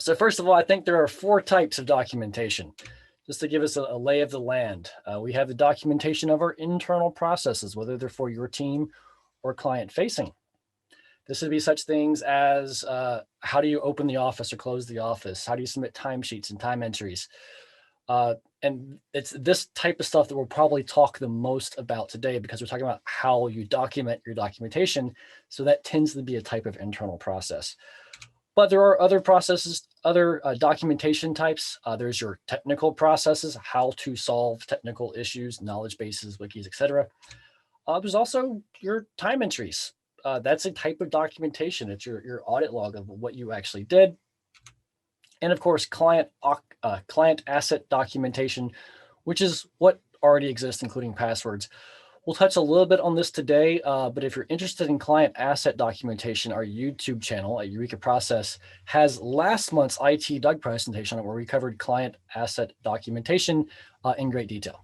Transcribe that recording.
So first of all, I think there are 4 types of documentation. Just to give us a lay of the land, we have the documentation of our internal processes, whether they're for your team or client facing. This would be such things as how do you open the office or close the office? How do you submit timesheets and time entries? And it's this type of stuff that we'll probably talk the most about today because we're talking about how you document your documentation. So that tends to be a type of internal process. But there are other processes, other documentation types. There's your technical processes, how to solve technical issues, knowledge bases, wikis, etc. There's also your time entries. That's a type of documentation. It's your audit log of what you actually did. And of course, client asset documentation, which is what already exists, including passwords. We'll touch a little bit on this today, but if you're interested in client asset documentation, our YouTube channel at Eureka Process has last month's ITDUG presentation where we covered client asset documentation in great detail.